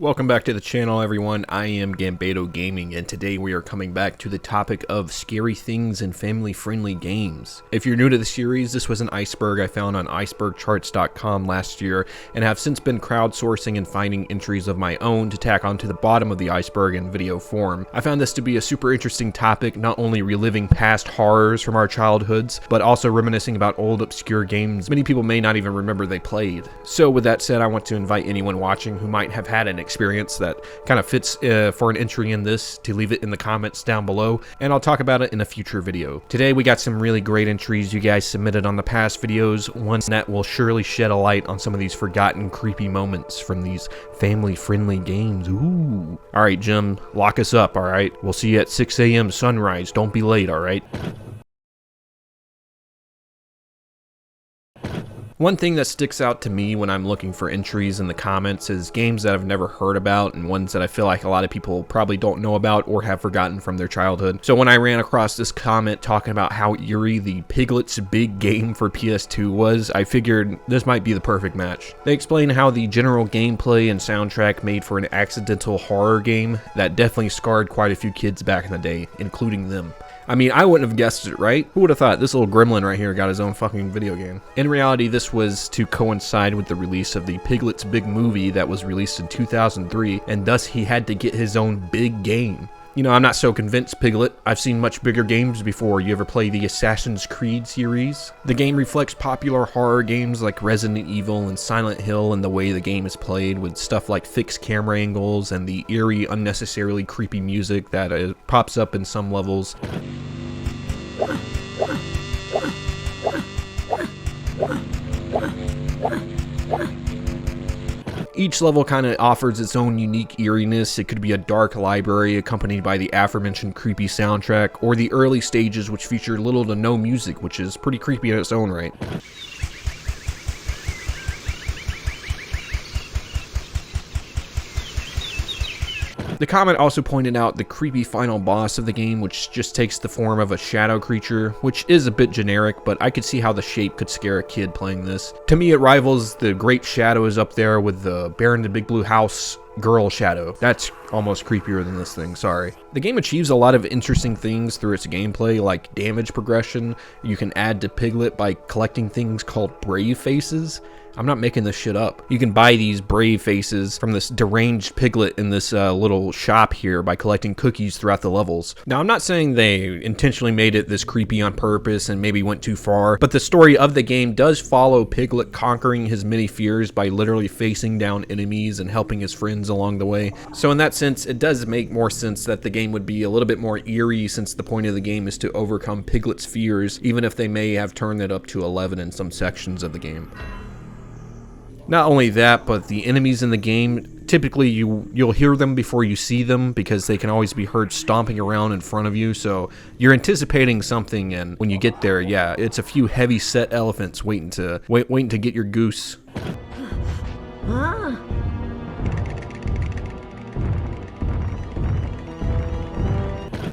Welcome back to the channel, everyone. I am Gambato Gaming, and today we are coming back to the topic of scary things in family-friendly games. If you're new to the series, this was an iceberg I found on icebergcharts.com last year, and have since been crowdsourcing and finding entries of my own to tack onto the bottom of the iceberg in video form. I found this to be a super interesting topic, not only reliving past horrors from our childhoods, but also reminiscing about old obscure games many people may not even remember they played. So with that said, I want to invite anyone watching who might have had an experience that kind of fits for an entry in this to leave it in the comments down below, and I'll talk about it in a future video. Today we got some really great entries you guys submitted on the past videos, one that will surely shed a light on some of these forgotten creepy moments from these family-friendly games. Ooh. Alright Jim, lock us up, alright? We'll see you at 6 a.m. sunrise, don't be late, alright? One thing that sticks out to me when I'm looking for entries in the comments is games that I've never heard about and ones that I feel like a lot of people probably don't know about or have forgotten from their childhood. So when I ran across this comment talking about how eerie the Pigle'ts big game for PS2 was, I figured this might be the perfect match. They explain how the general gameplay and soundtrack made for an accidental horror game that definitely scarred quite a few kids back in the day, including them. I mean, I wouldn't have guessed it, right? Who would have thought this little gremlin right here got his own fucking video game? In reality, this was to coincide with the release of the Piglet's big movie that was released in 2003, and thus he had to get his own big game. You know, I'm not so convinced, Piglet. I've seen much bigger games before. You ever play the Assassin's Creed series? The game reflects popular horror games like Resident Evil and Silent Hill in the way the game is played, with stuff like fixed camera angles and the eerie, unnecessarily creepy music that pops up in some levels. Each level kind of offers its own unique eeriness. It could be a dark library accompanied by the aforementioned creepy soundtrack, or the early stages which feature little to no music, which is pretty creepy in its own right. The comment also pointed out the creepy final boss of the game, which just takes the form of a shadow creature, which is a bit generic, but I could see how the shape could scare a kid playing this. To me, it rivals the Great Shadows up there with the Bear in the Big Blue House girl shadow. That's almost creepier than this thing, sorry. The game achieves a lot of interesting things through its gameplay, like damage progression. You can add to Piglet by collecting things called brave faces. I'm not making this shit up. You can buy these brave faces from this deranged Piglet in this little shop here by collecting cookies throughout the levels. Now, I'm not saying they intentionally made it this creepy on purpose and maybe went too far, but the story of the game does follow Piglet conquering his many fears by literally facing down enemies and helping his friends along the way. So in that sense, it does make more sense that the game would be a little bit more eerie, since the point of the game is to overcome Piglet's fears, even if they may have turned it up to 11 in some sections of the game. Not only that, but the enemies in the game, typically you'll hear them before you see them, because they can always be heard stomping around in front of you, so you're anticipating something, and when you get there, yeah, it's a few heavy set elephants waiting to get your goose.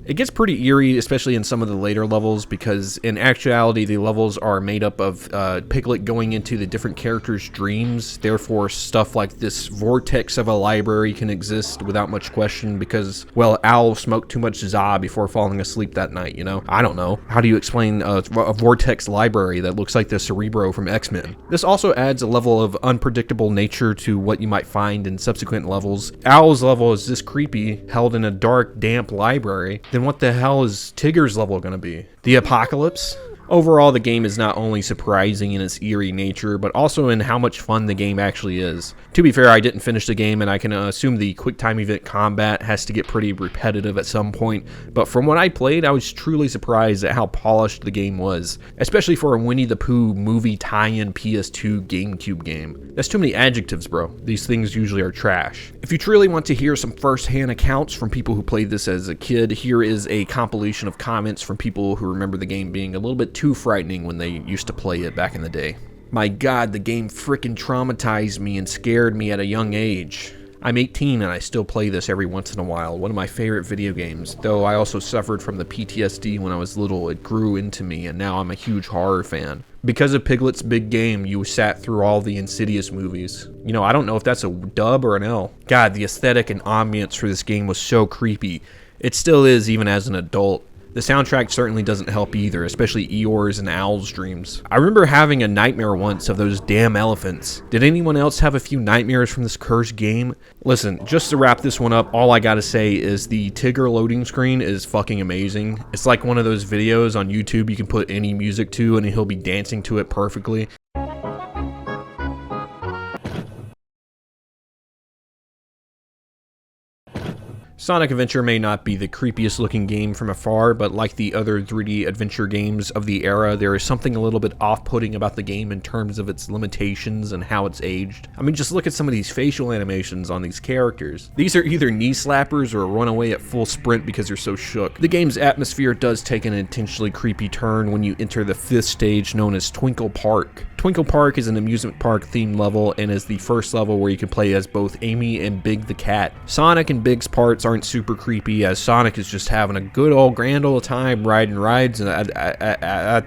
It gets pretty eerie, especially in some of the later levels, because in actuality the levels are made up of Piglet going into the different characters' dreams. Therefore, stuff like this vortex of a library can exist without much question because, well, Owl smoked too much za before falling asleep that night, you know? I don't know. How do you explain a vortex library that looks like the Cerebro from X-Men? This also adds a level of unpredictable nature to what you might find in subsequent levels. Owl's level is this creepy, held in a dark, damp library. Then what the hell is Tigger's level gonna be? The apocalypse? Overall, the game is not only surprising in its eerie nature, but also in how much fun the game actually is. To be fair, I didn't finish the game, and I can assume the quick time event combat has to get pretty repetitive at some point, but from what I played, I was truly surprised at how polished the game was, especially for a Winnie the Pooh movie tie-in PS2 GameCube game. That's too many adjectives, bro. These things usually are trash. If you truly want to hear some first-hand accounts from people who played this as a kid, here is a compilation of comments from people who remember the game being a little bit too frightening when they used to play it back in the day. My god, the game frickin' traumatized me and scared me at a young age. I'm 18 and I still play this every once in a while, one of my favorite video games, though I also suffered from the PTSD when I was little. It grew into me and now I'm a huge horror fan. Because of Piglet's big game, you sat through all the Insidious movies. You know, I don't know if that's a dub or an L. God, the aesthetic and ambience for this game was so creepy. It still is even as an adult. The soundtrack certainly doesn't help either, especially Eeyore's and Owl's dreams. I remember having a nightmare once of those damn elephants. Did anyone else have a few nightmares from this cursed game? Listen, just to wrap this one up, all I gotta say is the Tigger loading screen is fucking amazing. It's like one of those videos on YouTube you can put any music to and he'll be dancing to it perfectly. Sonic Adventure may not be the creepiest looking game from afar, but like the other 3D adventure games of the era, there is something a little bit off-putting about the game in terms of its limitations and how it's aged. I mean, just look at some of these facial animations on these characters. These are either knee slappers or run away at full sprint because they're so shook. The game's atmosphere does take an intentionally creepy turn when you enter the 5th stage known as Twinkle Park. Twinkle Park is an amusement park themed level and is the first level where you can play as both Amy and Big the cat. Sonic and Big's parts aren't super creepy, as Sonic is just having a good old grand old time riding rides at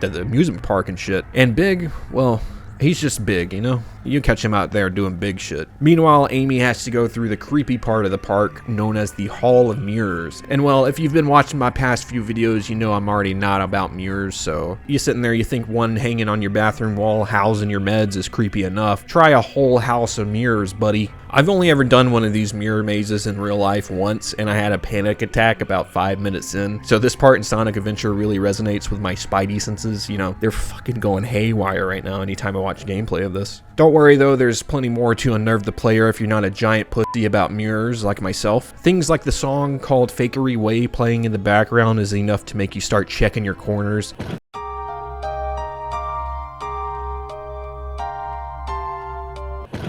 the amusement park and shit. And Big, well, he's just Big, you know? You catch him out there doing big shit. Meanwhile, Amy has to go through the creepy part of the park known as the Hall of Mirrors. And well, if you've been watching my past few videos, you know I'm already not about mirrors, so you sitting there, you think one hanging on your bathroom wall housing your meds is creepy enough. Try a whole house of mirrors, buddy. I've only ever done one of these mirror mazes in real life once, and I had a panic attack about 5 minutes in. So this part in Sonic Adventure really resonates with my spidey senses. You know, they're fucking going haywire right now anytime I watch gameplay of this. Don't worry though, there's plenty more to unnerve the player if you're not a giant pussy about mirrors like myself. Things like the song called Fakery Way playing in the background is enough to make you start checking your corners.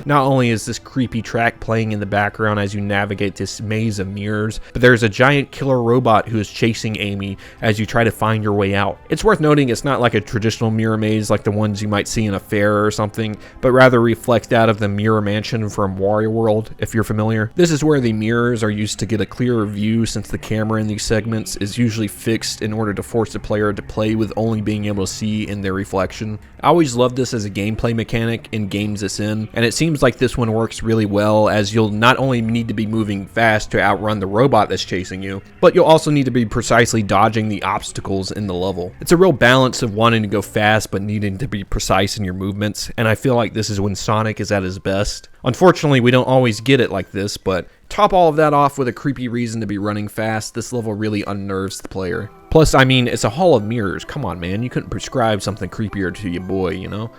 Not only is this creepy track playing in the background as you navigate this maze of mirrors, but there's a giant killer robot who is chasing Amy as you try to find your way out. It's worth noting it's not like a traditional mirror maze like the ones you might see in a fair or something, but rather reflects that of the Mirror Mansion from Wario World, if you're familiar. This is where the mirrors are used to get a clearer view, since the camera in these segments is usually fixed in order to force the player to play with only being able to see in their reflection. I always loved this as a gameplay mechanic in games this in, and it seems like this one works really well, as you'll not only need to be moving fast to outrun the robot that's chasing you, but you'll also need to be precisely dodging the obstacles in the level. It's a real balance of wanting to go fast but needing to be precise in your movements, and I feel like this is when Sonic is at his best. Unfortunately, we don't always get it like this, but top all of that off with a creepy reason to be running fast, this level really unnerves the player. Plus, I mean, it's a hall of mirrors. Come on, man, you couldn't prescribe something creepier to your boy, you know?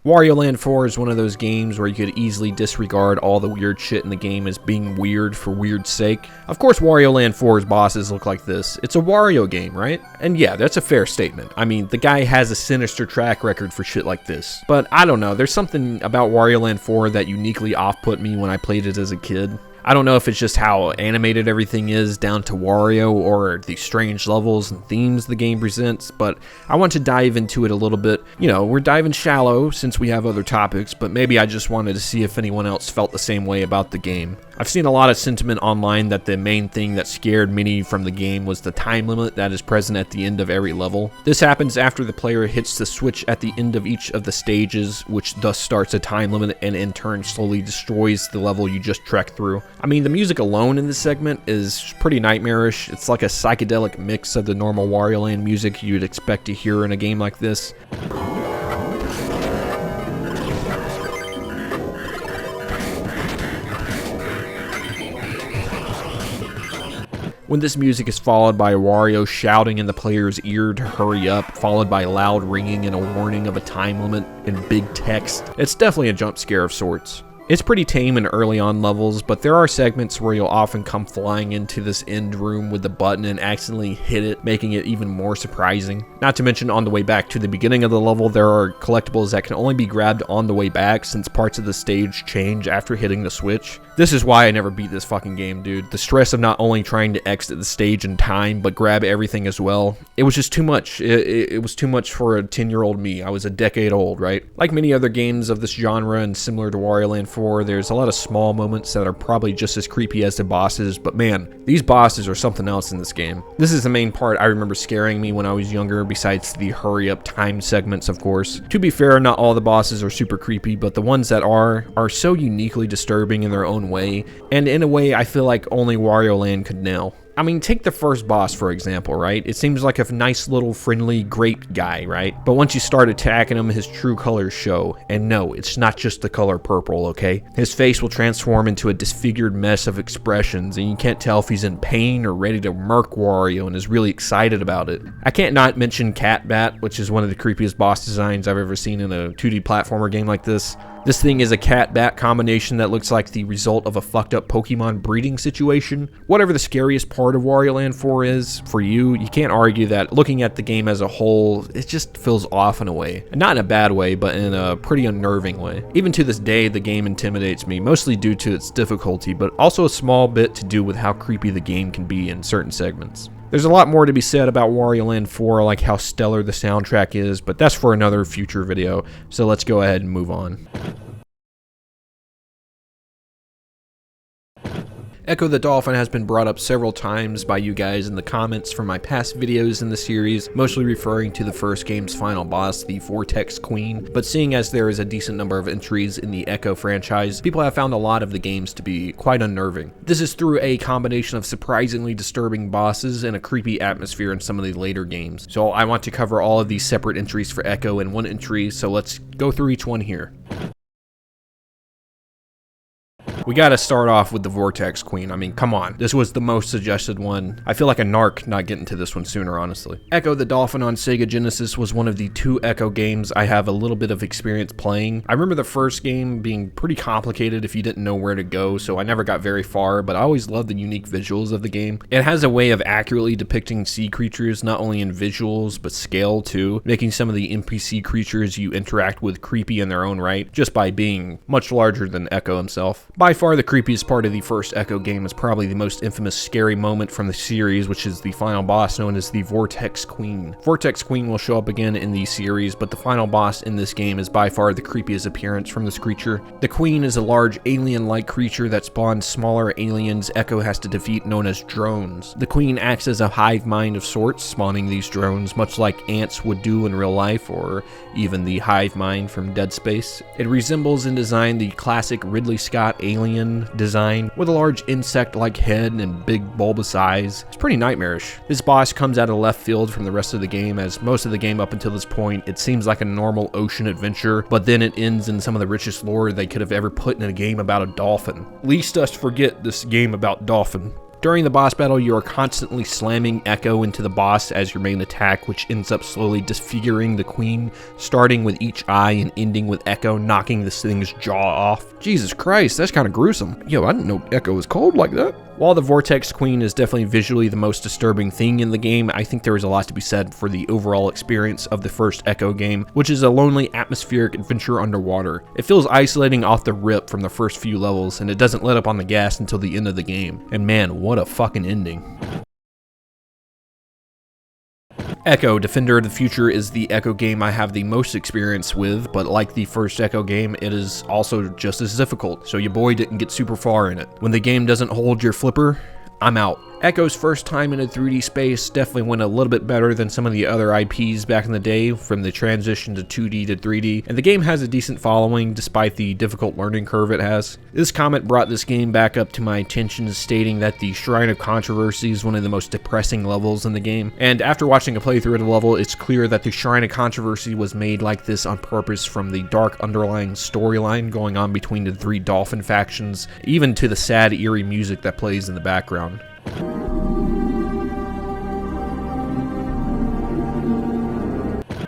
Wario Land 4 is one of those games where you could easily disregard all the weird shit in the game as being weird for weird's sake. Of course, Wario Land 4's bosses look like this. It's a Wario game, right? And yeah, that's a fair statement. I mean, the guy has a sinister track record for shit like this. But I don't know, there's something about Wario Land 4 that uniquely off-put me when I played it as a kid. I don't know if it's just how animated everything is down to Wario or the strange levels and themes the game presents, but I want to dive into it a little bit. You know, we're diving shallow since we have other topics, but maybe I just wanted to see if anyone else felt the same way about the game. I've seen a lot of sentiment online that the main thing that scared many from the game was the time limit that is present at the end of every level. This happens after the player hits the switch at the end of each of the stages, which thus starts a time limit and in turn slowly destroys the level you just trekked through. I mean, the music alone in this segment is pretty nightmarish. It's like a psychedelic mix of the normal Wario Land music you'd expect to hear in a game like this. When this music is followed by Wario shouting in the player's ear to hurry up, followed by loud ringing and a warning of a time limit in big text, it's definitely a jump scare of sorts. It's pretty tame in early on levels, but there are segments where you'll often come flying into this end room with the button and accidentally hit it, making it even more surprising. Not to mention, on the way back to the beginning of the level, there are collectibles that can only be grabbed on the way back since parts of the stage change after hitting the switch. This is why I never beat this fucking game, dude. The stress of not only trying to exit the stage in time, but grab everything as well. It was just too much. It was too much for a 10-year-old me. I was a decade old, right? Like many other games of this genre and similar to Wario Land 4, there's a lot of small moments that are probably just as creepy as the bosses, but man, these bosses are something else in this game. This is the main part I remember scaring me when I was younger, besides the hurry up time segments, of course. To be fair, not all the bosses are super creepy, but the ones that are so uniquely disturbing in their own way, and in a way I feel like only Wario Land could nail. I mean, take the first boss, for example, right? It seems like a nice little friendly grape guy, right? But once you start attacking him, his true colors show. And no, it's not just the color purple, okay? His face will transform into a disfigured mess of expressions, and you can't tell if he's in pain or ready to murk Wario and is really excited about it. I can't not mention Cat Bat, which is one of the creepiest boss designs I've ever seen in a 2D platformer game like this. This thing is a cat-bat combination that looks like the result of a fucked up Pokemon breeding situation. Whatever the scariest part of Wario Land 4 is, for you can't argue that looking at the game as a whole, it just feels off in a way. And not in a bad way, but in a pretty unnerving way. Even to this day, the game intimidates me, mostly due to its difficulty, but also a small bit to do with how creepy the game can be in certain segments. There's a lot more to be said about Wario Land 4, like how stellar the soundtrack is, but that's for another future video, so let's go ahead and move on. Ecco the Dolphin has been brought up several times by you guys in the comments from my past videos in the series, mostly referring to the first game's final boss, the Vortex Queen, but seeing as there is a decent number of entries in the Ecco franchise, people have found a lot of the games to be quite unnerving. This is through a combination of surprisingly disturbing bosses and a creepy atmosphere in some of the later games. So I want to cover all of these separate entries for Ecco in one entry, so let's go through each one here. We gotta start off with the Vortex Queen. I mean, come on. This was the most suggested one. I feel like a narc not getting to this one sooner, honestly. Ecco the Dolphin on Sega Genesis was one of the 2 Ecco games I have a little bit of experience playing. I remember the first game being pretty complicated if you didn't know where to go, so I never got very far, but I always loved the unique visuals of the game. It has a way of accurately depicting sea creatures, not only in visuals, but scale too, making some of the NPC creatures you interact with creepy in their own right, just by being much larger than Ecco himself. By far the creepiest part of the first Ecco game is probably the most infamous scary moment from the series, which is the final boss known as the Vortex Queen. Vortex Queen will show up again in the series, but the final boss in this game is by far the creepiest appearance from this creature. The Queen is a large alien-like creature that spawns smaller aliens Ecco has to defeat, known as drones. The Queen acts as a hive mind of sorts, spawning these drones much like ants would do in real life, or even the hive mind from Dead Space. It resembles in design the classic Ridley Scott alien design with a large insect-like head and big bulbous eyes. It's pretty nightmarish. This boss comes out of left field from the rest of the game, as most of the game up until this point it seems like a normal ocean adventure, but then it ends in some of the richest lore they could have ever put in a game about a dolphin. Least us forget this game about Dolphin. During the boss battle, you are constantly slamming Ecco into the boss as your main attack, which ends up slowly disfiguring the Queen, starting with each eye and ending with Ecco knocking this thing's jaw off. Jesus Christ, that's kind of gruesome. Yo, I didn't know Ecco was cold like that. While the Vortex Queen is definitely visually the most disturbing thing in the game, I think there is a lot to be said for the overall experience of the first Ecco game, which is a lonely, atmospheric adventure underwater. It feels isolating off the rip from the first few levels, and it doesn't let up on the gas until the end of the game. And man, what a fucking ending. Ecco, Defender of the Future is the Ecco game I have the most experience with, but like the first Ecco game, it is also just as difficult, so your boy didn't get super far in it. When the game doesn't hold your flipper, I'm out. Ecco's first time in a 3D space definitely went a little bit better than some of the other IPs back in the day, from the transition to 2D to 3D, and the game has a decent following despite the difficult learning curve it has. This comment brought this game back up to my attention, stating that the Shrine of Contraversy is one of the most depressing levels in the game, and after watching a playthrough of the level, it's clear that the Shrine of Contraversy was made like this on purpose, from the dark underlying storyline going on between the 3 Dolphin factions, even to the sad, eerie music that plays in the background.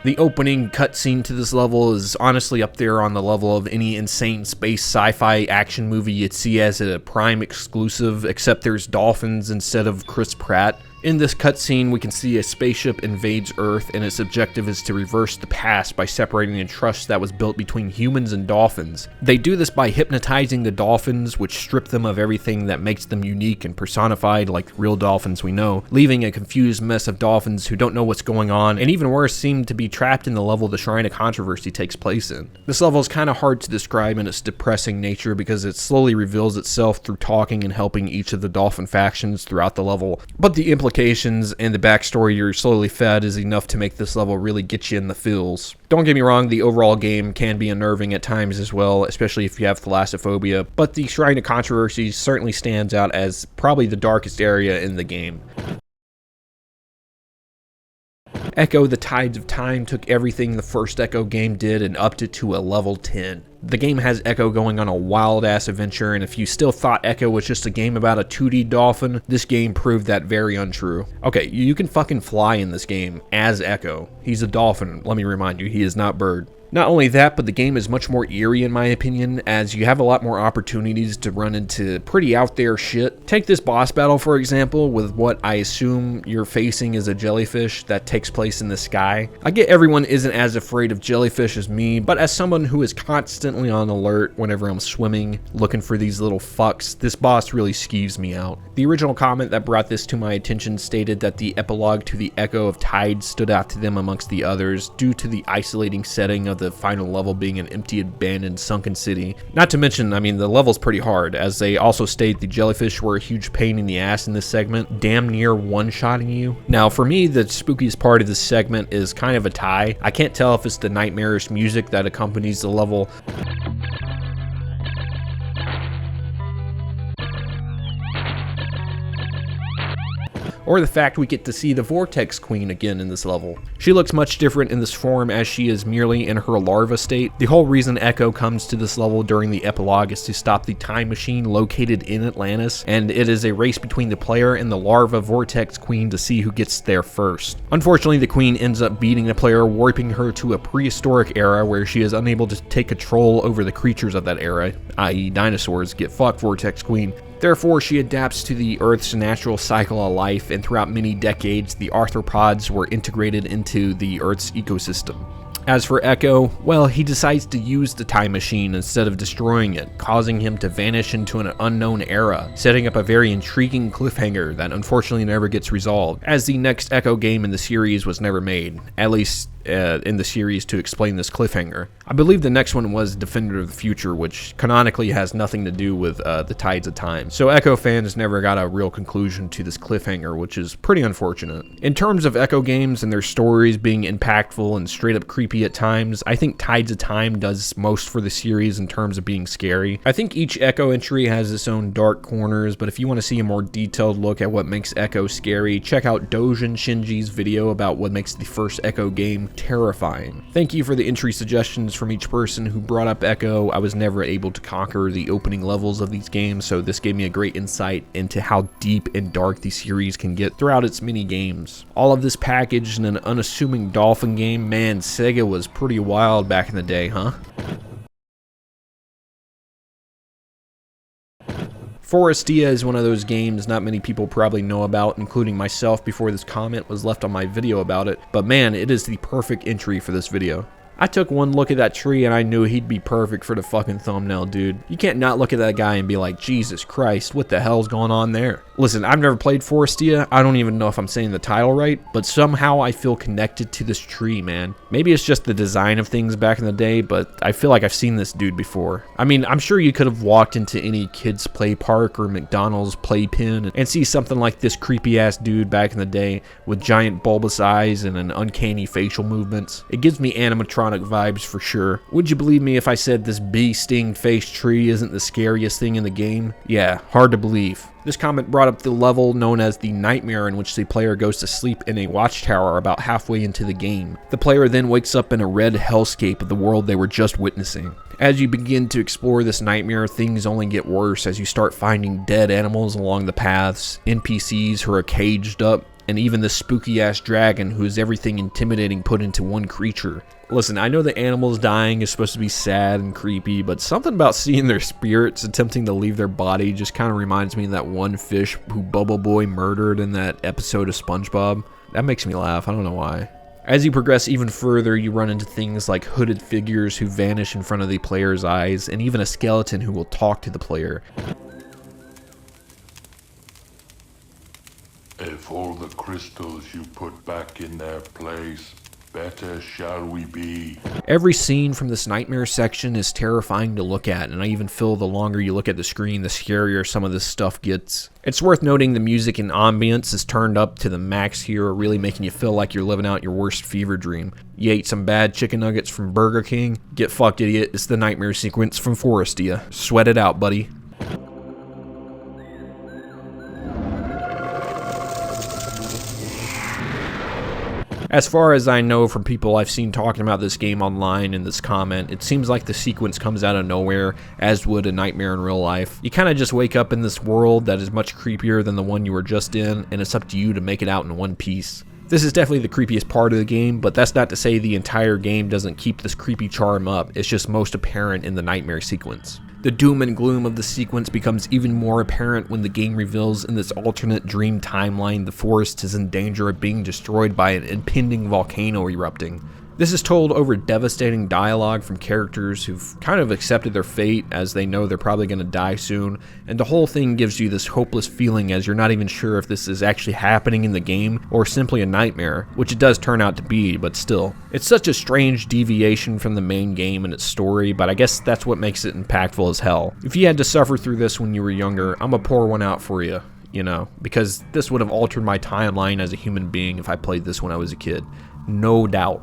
The opening cutscene to this level is honestly up there on the level of any insane space sci-fi action movie you'd see as a Prime exclusive, except there's dolphins instead of Chris Pratt. In this cutscene, we can see a spaceship invades Earth, and its objective is to reverse the past by separating the trust that was built between humans and dolphins. They do this by hypnotizing the dolphins, which strip them of everything that makes them unique and personified like real dolphins we know, leaving a confused mess of dolphins who don't know what's going on, and even worse, seem to be trapped in the level the Shrine of Contraversy takes place in. This level is kind of hard to describe in its depressing nature because it slowly reveals itself through talking and helping each of the dolphin factions throughout the level, but the implications and the backstory you're slowly fed is enough to make this level really get you in the feels. Don't get me wrong, the overall game can be unnerving at times as well, especially if you have thalassophobia, but the Shrine of Contraversy certainly stands out as probably the darkest area in the game. Ecco the Tides of Time took everything the first Ecco game did and upped it to a level 10. The game has Ecco going on a wild-ass adventure, and if you still thought Ecco was just a game about a 2D dolphin, this game proved that very untrue. Okay, you can fucking fly in this game as Ecco. He's a dolphin, let me remind you, he is not Bird. Not only that, but the game is much more eerie in my opinion, as you have a lot more opportunities to run into pretty out there shit. Take this boss battle for example, with what I assume you're facing is a jellyfish that takes place in the sky. I get everyone isn't as afraid of jellyfish as me, but as someone who is constantly on alert whenever I'm swimming, looking for these little fucks, this boss really skeeves me out. The original comment that brought this to my attention stated that the epilogue to the Ecco of Tides stood out to them amongst the others due to the isolating setting of the final level being an empty, abandoned, sunken city. Not to mention, I mean, the level's pretty hard, as they also state the jellyfish were a huge pain in the ass in this segment, damn near one-shotting you. Now, for me, the spookiest part of this segment is kind of a tie. I can't tell if it's the nightmarish music that accompanies the level, or the fact we get to see the Vortex Queen again in this level. She looks much different in this form as she is merely in her larva state. The whole reason Ecco comes to this level during the epilogue is to stop the time machine located in Atlantis, and it is a race between the player and the larva Vortex Queen to see who gets there first. Unfortunately, the Queen ends up beating the player, warping her to a prehistoric era where she is unable to take control over the creatures of that era, i.e. dinosaurs. Get fucked, Vortex Queen. Therefore, she adapts to the Earth's natural cycle of life, and throughout many decades, the arthropods were integrated into the Earth's ecosystem. As for Ecco, well, he decides to use the time machine instead of destroying it, causing him to vanish into an unknown era, setting up a very intriguing cliffhanger that unfortunately never gets resolved, as the next Ecco game in the series was never made, at least in the series to explain this cliffhanger. I believe the next one was Defender of the Future, which canonically has nothing to do with the Tides of Time. So Ecco fans never got a real conclusion to this cliffhanger, which is pretty unfortunate. In terms of Ecco games and their stories being impactful and straight up creepy at times, I think Tides of Time does most for the series in terms of being scary. I think each Ecco entry has its own dark corners, but if you want to see a more detailed look at what makes Ecco scary, check out Dojin Shinji's video about what makes the first Ecco game terrifying. Thank you for the entry suggestions from each person who brought up Ecco. I was never able to conquer the opening levels of these games, so this gave me a great insight into how deep and dark the series can get throughout its many games. All of this packaged in an unassuming dolphin game, man, Sega was pretty wild back in the day, huh? Forestia is one of those games not many people probably know about, including myself before this comment was left on my video about it, but man, it is the perfect entry for this video. I took one look at that tree and I knew he'd be perfect for the fucking thumbnail, dude. You can't not look at that guy and be like, Jesus Christ, what the hell's going on there? Listen, I've never played Forestia. I don't even know if I'm saying the title right, but somehow I feel connected to this tree, man. Maybe it's just the design of things back in the day, but I feel like I've seen this dude before. I mean, I'm sure you could have walked into any kid's play park or McDonald's playpen and see something like this creepy ass dude back in the day with giant bulbous eyes and an uncanny facial movements. It gives me animatronic vibes for sure. Would you believe me if I said this bee-sting face tree isn't the scariest thing in the game? Yeah, hard to believe. This comment brought up the level known as the Nightmare, in which the player goes to sleep in a watchtower about halfway into the game. The player then wakes up in a red hellscape of the world they were just witnessing. As you begin to explore this nightmare, things only get worse as you start finding dead animals along the paths, NPCs who are caged up, and even the spooky ass dragon who is everything intimidating put into one creature. Listen, I know the animals dying is supposed to be sad and creepy, but something about seeing their spirits attempting to leave their body just kind of reminds me of that one fish who Bubble Boy murdered in that episode of SpongeBob. That makes me laugh, I don't know why. As you progress even further, you run into things like hooded figures who vanish in front of the player's eyes, and even a skeleton who will talk to the player. If all the crystals you put back in their place, better shall we be. Every scene from this nightmare section is terrifying to look at, and I even feel the longer you look at the screen, the scarier some of this stuff gets. It's worth noting the music and ambience is turned up to the max here, really making you feel like you're living out your worst fever dream. You ate some bad chicken nuggets from Burger King? Get fucked, idiot. It's the nightmare sequence from Forestia. Sweat it out, buddy. As far as I know from people I've seen talking about this game online in this comment, it seems like the sequence comes out of nowhere, as would a nightmare in real life. You kind of just wake up in this world that is much creepier than the one you were just in, and it's up to you to make it out in one piece. This is definitely the creepiest part of the game, but that's not to say the entire game doesn't keep this creepy charm up, it's just most apparent in the nightmare sequence. The doom and gloom of the sequence becomes even more apparent when the game reveals in this alternate dream timeline the forest is in danger of being destroyed by an impending volcano erupting. This is told over devastating dialogue from characters who've kind of accepted their fate as they know they're probably going to die soon, and the whole thing gives you this hopeless feeling as you're not even sure if this is actually happening in the game or simply a nightmare, which it does turn out to be, but still. It's such a strange deviation from the main game and its story, but I guess that's what makes it impactful as hell. If you had to suffer through this when you were younger, I'ma pour one out for you, you know, because this would have altered my timeline as a human being if I played this when I was a kid. No doubt.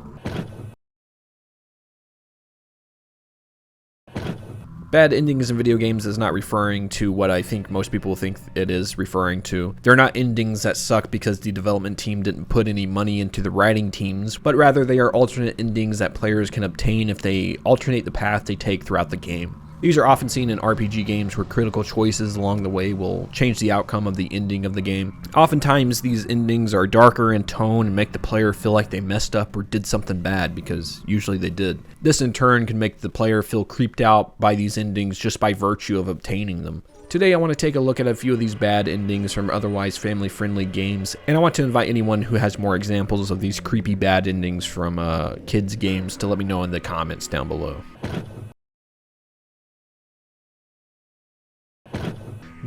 Bad endings in video games is not referring to what I think most people think it is referring to. They're not endings that suck because the development team didn't put any money into the writing teams, but rather they are alternate endings that players can obtain if they alternate the path they take throughout the game. These are often seen in RPG games where critical choices along the way will change the outcome of the ending of the game. Oftentimes these endings are darker in tone and make the player feel like they messed up or did something bad, because usually they did. This in turn can make the player feel creeped out by these endings just by virtue of obtaining them. Today I want to take a look at a few of these bad endings from otherwise family-friendly games, and I want to invite anyone who has more examples of these creepy bad endings from kids games to let me know in the comments down below.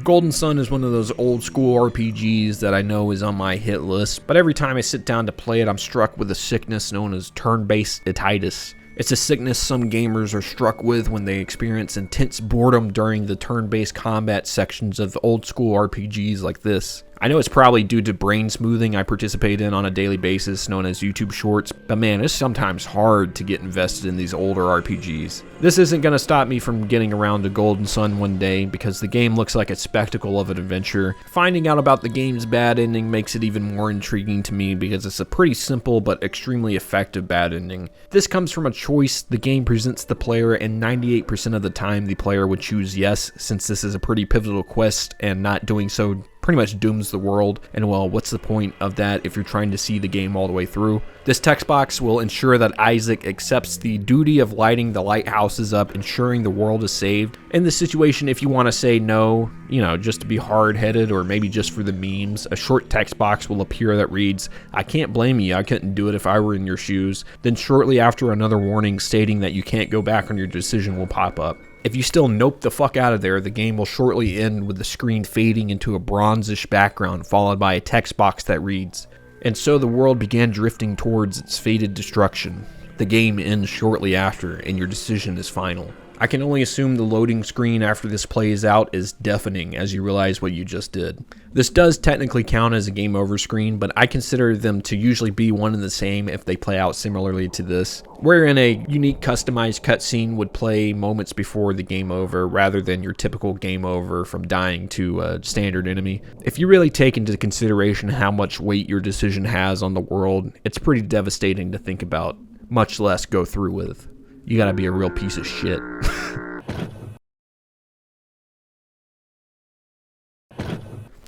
Golden Sun is one of those old school RPGs that I know is on my hit list, but every time I sit down to play it, I'm struck with a sickness known as turn-based ititis. It's a sickness some gamers are struck with when they experience intense boredom during the turn-based combat sections of old school RPGs like this. I know it's probably due to brain smoothing I participate in on a daily basis known as YouTube Shorts, but man, it's sometimes hard to get invested in these older RPGs. This isn't going to stop me from getting around to Golden Sun one day because the game looks like a spectacle of an adventure. Finding out about the game's bad ending makes it even more intriguing to me because it's a pretty simple but extremely effective bad ending. This comes from a choice the game presents the player, and 98% of the time the player would choose yes, since this is a pretty pivotal quest and not doing so pretty much dooms the world, and well, what's the point of that if you're trying to see the game all the way through? This text box will ensure that Isaac accepts the duty of lighting the lighthouses up, ensuring the world is saved. In this situation, if you want to say no, you know, just to be hard-headed or maybe just for the memes, a short text box will appear that reads, "I can't blame you, I couldn't do it if I were in your shoes." Then shortly after, another warning stating that you can't go back on your decision will pop up. If you still nope the fuck out of there, the game will shortly end with the screen fading into a bronzish background followed by a text box that reads, "And so the world began drifting towards its fated destruction. The game ends shortly after, and your decision is final." I can only assume the loading screen after this plays out is deafening as you realize what you just did. This does technically count as a game over screen, but I consider them to usually be one and the same if they play out similarly to this, wherein a unique customized cutscene would play moments before the game over rather than your typical game over from dying to a standard enemy. If you really take into consideration how much weight your decision has on the world, it's pretty devastating to think about, much less go through with. You gotta be a real piece of shit.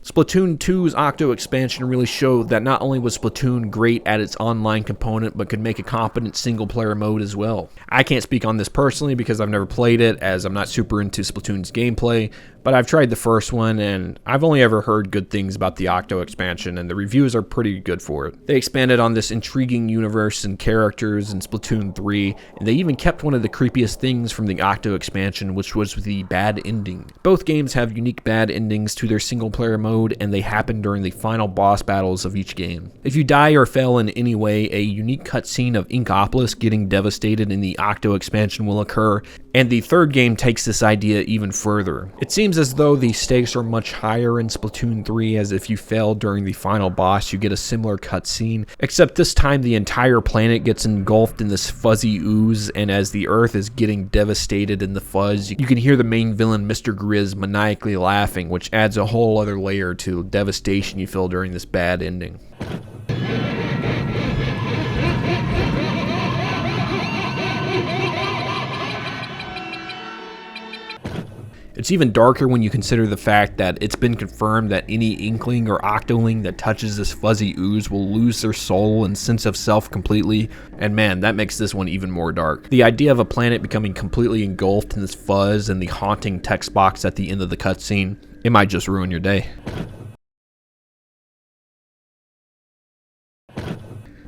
Splatoon 2's Octo expansion really showed that not only was Splatoon great at its online component, but could make a competent single-player mode as well. I can't speak on this personally because I've never played it, as I'm not super into Splatoon's gameplay, but I've tried the first one, and I've only ever heard good things about the Octo expansion, and the reviews are pretty good for it. They expanded on this intriguing universe and characters in Splatoon 3, and they even kept one of the creepiest things from the Octo expansion, which was the bad ending. Both games have unique bad endings to their single-player mode, and they happen during the final boss battles of each game. If you die or fail in any way, a unique cutscene of Inkopolis getting devastated in the Octo expansion will occur, and the third game takes this idea even further. It seems as though the stakes are much higher in Splatoon 3, as if you fail during the final boss, you get a similar cutscene, except this time the entire planet gets engulfed in this fuzzy ooze, and as the Earth is getting devastated in the fuzz, you can hear the main villain, Mr. Grizz, maniacally laughing, which adds a whole other layer to devastation you feel during this bad ending. It's even darker when you consider the fact that it's been confirmed that any Inkling or Octoling that touches this fuzzy ooze will lose their soul and sense of self completely, and man, that makes this one even more dark. The idea of a planet becoming completely engulfed in this fuzz and the haunting text box at the end of the cutscene, it might just ruin your day.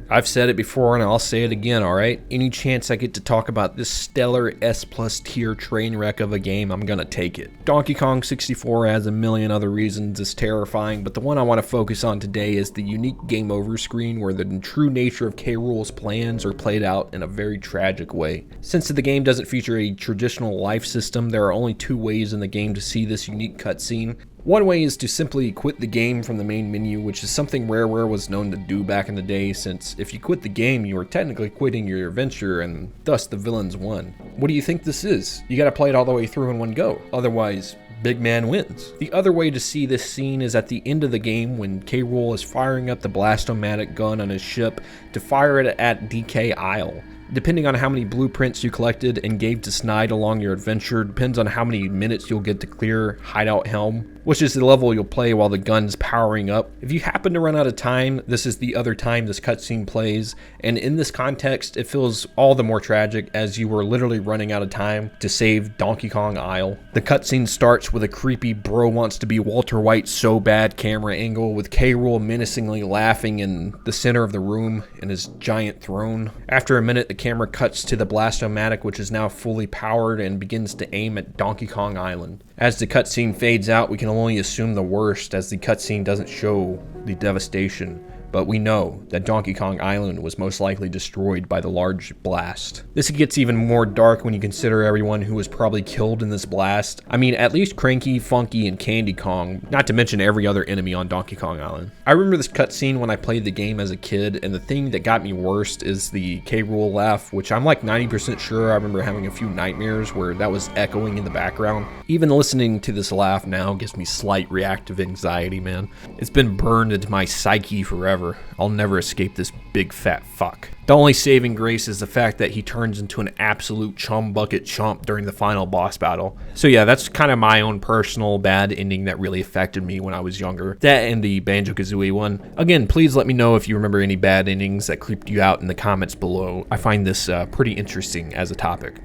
I've said it before and I'll say it again, alright? Any chance I get to talk about this stellar S+ tier train wreck of a game, I'm gonna take it. Donkey Kong 64 has a million other reasons it's terrifying, but the one I want to focus on today is the unique game over screen where the true nature of K. Rool's plans are played out in a very tragic way. Since the game doesn't feature a traditional life system, there are only two ways in the game to see this unique cutscene. One way is to simply quit the game from the main menu, which is something Rareware was known to do back in the day, since if you quit the game, you are technically quitting your adventure and thus the villains won. What do you think this is? You gotta play it all the way through in one go, otherwise big man wins. The other way to see this scene is at the end of the game when K. Rool is firing up the Blast-O-Matic gun on his ship to fire it at DK Isle. Depending on how many blueprints you collected and gave to Snide along your adventure, depends on how many minutes you'll get to clear Hideout Helm, which is the level you'll play while the gun's powering up. If you happen to run out of time, this is the other time this cutscene plays, and in this context, it feels all the more tragic as you were literally running out of time to save Donkey Kong Isle. The cutscene starts with a creepy bro wants to be Walter White so bad camera angle with K. Rool menacingly laughing in the center of the room in his giant throne. After a minute, the camera cuts to the Blast-O-Matic, which is now fully powered and begins to aim at Donkey Kong Island. As the cutscene fades out, we can only assume the worst, as the cutscene doesn't show the devastation. But we know that Donkey Kong Island was most likely destroyed by the large blast. This gets even more dark when you consider everyone who was probably killed in this blast. I mean, at least Cranky, Funky, and Candy Kong, not to mention every other enemy on Donkey Kong Island. I remember this cutscene when I played the game as a kid, and the thing that got me worst is the K. Rool laugh, which I'm like 90% sure I remember having a few nightmares where that was echoing in the background. Even listening to this laugh now gives me slight reactive anxiety, man. It's been burned into my psyche forever. I'll never escape this big fat fuck. The only saving grace is the fact that he turns into an absolute chum bucket chump during the final boss battle. So yeah, that's kind of my own personal bad ending that really affected me when I was younger. That and the Banjo-Kazooie one. Again, please let me know if you remember any bad endings that creeped you out in the comments below. I find this pretty interesting as a topic.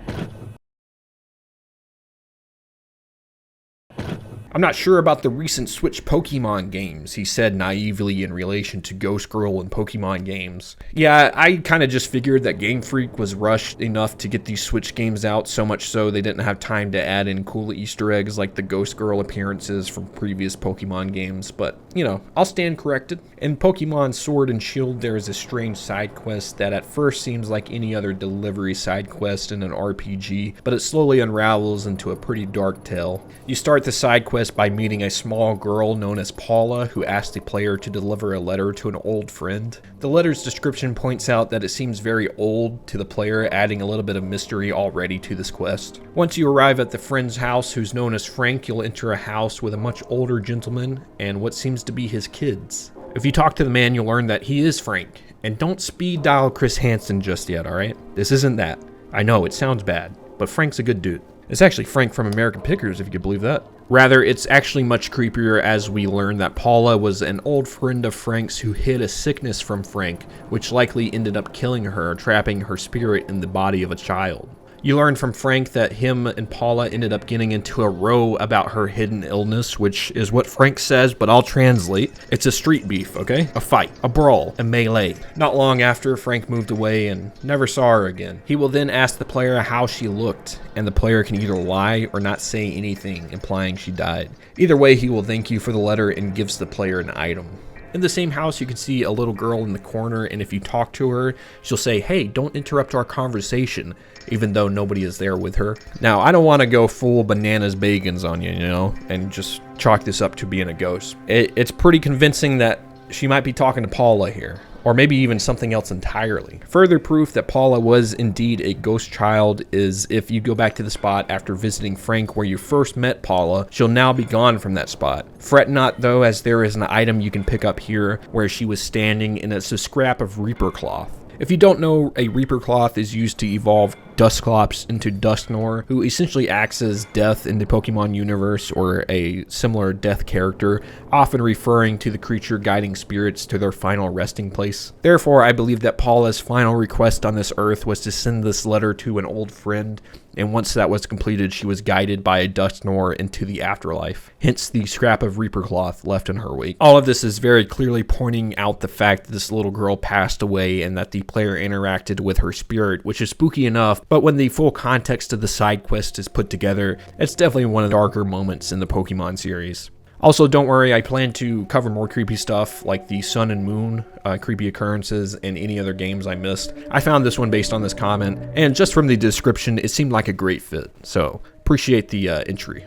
I'm not sure about the recent Switch Pokemon games, he said naively in relation to Ghost Girl and Pokemon games. Yeah, I kind of just figured that Game Freak was rushed enough to get these Switch games out, so much so they didn't have time to add in cool Easter eggs like the Ghost Girl appearances from previous Pokemon games, but, you know, I'll stand corrected. In Pokemon Sword and Shield, there is a strange side quest that at first seems like any other delivery side quest in an RPG, but it slowly unravels into a pretty dark tale. You start the side quest by meeting a small girl known as Paula who asks the player to deliver a letter to an old friend. The letter's description points out that it seems very old to the player, adding a little bit of mystery already to this quest. Once you arrive at the friend's house, who's known as Frank, you'll enter a house with a much older gentleman and what seems to be his kids. If you talk to the man, you'll learn that he is Frank. And don't speed dial Chris Hansen just yet, alright? This isn't that. I know, it sounds bad, but Frank's a good dude. It's actually Frank from American Pickers, if you could believe that. Rather, it's actually much creepier as we learn that Paula was an old friend of Frank's who hid a sickness from Frank, which likely ended up killing her, trapping her spirit in the body of a child. You learn from Frank that him and Paula ended up getting into a row about her hidden illness, which is what Frank says, but I'll translate. It's a street beef, okay? A fight, a brawl, a melee. Not long after, Frank moved away and never saw her again. He will then ask the player how she looked, and the player can either lie or not say anything, implying she died. Either way, he will thank you for the letter and gives the player an item. In the same house, you can see a little girl in the corner, and if you talk to her, she'll say, "Hey, don't interrupt our conversation," even though nobody is there with her. Now, I don't want to go full bananas bagans on you, you know, and just chalk this up to being a ghost. It's pretty convincing that she might be talking to Paula here, or maybe even something else entirely. Further proof that Paula was indeed a ghost child is if you go back to the spot after visiting Frank where you first met Paula, she'll now be gone from that spot. Fret not though, as there is an item you can pick up here where she was standing, and it's a scrap of Reaper cloth. If you don't know, a Reaper cloth is used to evolve Dusclops into Dusknoir, who essentially acts as Death in the Pokemon universe, or a similar Death character, often referring to the creature guiding spirits to their final resting place. Therefore, I believe that Paula's final request on this earth was to send this letter to an old friend, and once that was completed, she was guided by a Dusknoir into the afterlife. Hence the scrap of Reaper cloth left in her wake. All of this is very clearly pointing out the fact that this little girl passed away and that the player interacted with her spirit, which is spooky enough, but when the full context of the side quest is put together, it's definitely one of the darker moments in the Pokemon series. Also, don't worry, I plan to cover more creepy stuff like the Sun and Moon creepy occurrences and any other games I missed. I found this one based on this comment, and just from the description, it seemed like a great fit, so appreciate the entry.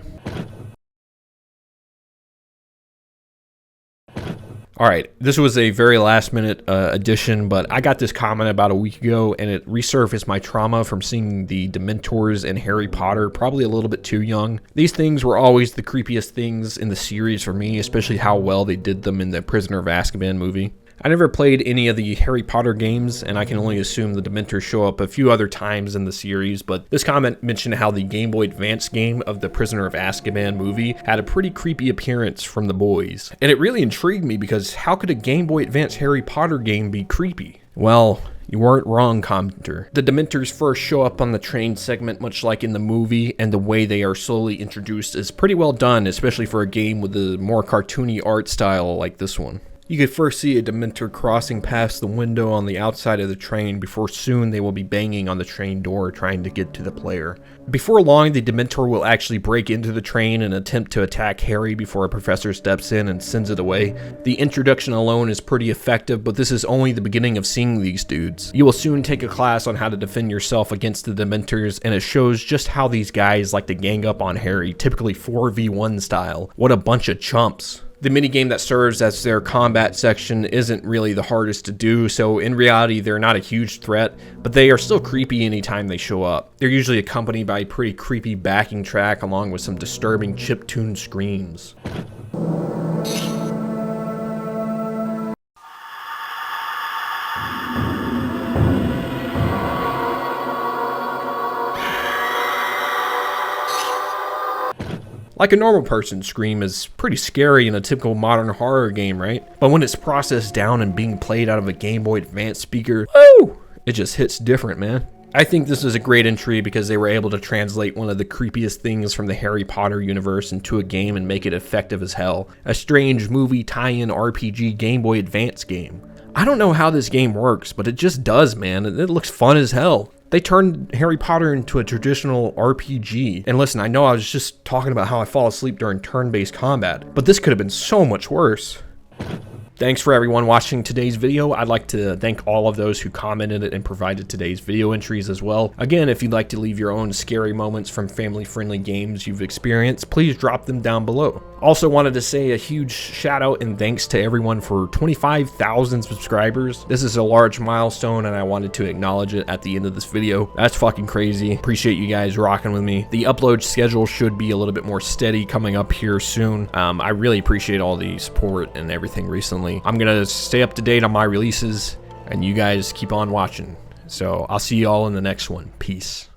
Alright, this was a very last minute addition, but I got this comment about a week ago and it resurfaced my trauma from seeing the Dementors in Harry Potter, probably a little bit too young. These things were always the creepiest things in the series for me, especially how well they did them in the Prisoner of Azkaban movie. I never played any of the Harry Potter games, and I can only assume the Dementors show up a few other times in the series, but this comment mentioned how the Game Boy Advance game of the Prisoner of Azkaban movie had a pretty creepy appearance from the boys. And it really intrigued me because how could a Game Boy Advance Harry Potter game be creepy? Well, you weren't wrong, commenter. The Dementors first show up on the train segment much like in the movie, and the way they are slowly introduced is pretty well done, especially for a game with a more cartoony art style like this one. You could first see a Dementor crossing past the window on the outside of the train before soon they will be banging on the train door trying to get to the player. Before long, the Dementor will actually break into the train and attempt to attack Harry before a professor steps in and sends it away. The introduction alone is pretty effective, but this is only the beginning of seeing these dudes. You will soon take a class on how to defend yourself against the Dementors, and it shows just how these guys like to gang up on Harry, typically 4v1 style. What a bunch of chumps. The minigame that serves as their combat section isn't really the hardest to do, so in reality they're not a huge threat, but they are still creepy anytime they show up. They're usually accompanied by a pretty creepy backing track along with some disturbing chiptune screams. Like a normal person's scream is pretty scary in a typical modern horror game, right? But when it's processed down and being played out of a Game Boy Advance speaker, woo! It just hits different, man. I think this is a great entry because they were able to translate one of the creepiest things from the Harry Potter universe into a game and make it effective as hell. A strange movie tie-in RPG Game Boy Advance game. I don't know how this game works, but it just does, man. It looks fun as hell. They turned Harry Potter into a traditional RPG. And listen, I know I was just talking about how I fall asleep during turn-based combat, but this could have been so much worse. Thanks for everyone watching today's video. I'd like to thank all of those who commented and provided today's video entries as well. Again, if you'd like to leave your own scary moments from family-friendly games you've experienced, please drop them down below. Also wanted to say a huge shout out and thanks to everyone for 25,000 subscribers. This is a large milestone and I wanted to acknowledge it at the end of this video. That's fucking crazy. Appreciate you guys rocking with me. The upload schedule should be a little bit more steady coming up here soon. I really appreciate all the support and everything recently. I'm gonna stay up to date on my releases and you guys keep on watching. So I'll see you all in the next one. Peace.